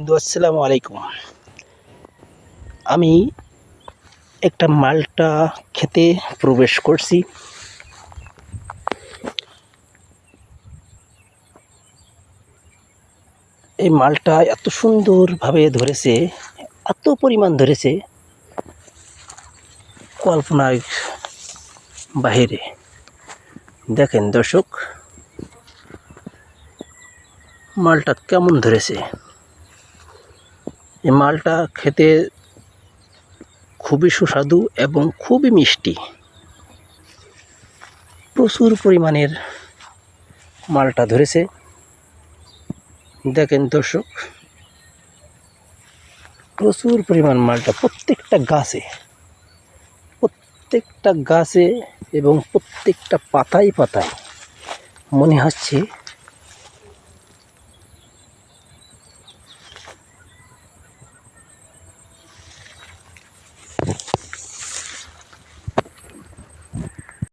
আসসালামু আলাইকুম। আমি একটা মালটা খেতে প্রবেশ করছি। এই মালটা এত সুন্দরভাবে ধরেছে, এত পরিমাণ ধরেছে, কল্পনার বাহিরে। দেখেন দর্শক, মালটা কেমন ধরেছে। এই মালটা খেতে খুবই সুস্বাদু এবং খুবই মিষ্টি। প্রচুর পরিমাণের মালটা ধরেছে। দেখেন দর্শক, প্রচুর পরিমাণ মালটা প্রত্যেকটা গাছে এবং প্রত্যেকটা পাতায় পাতায় মনে হচ্ছে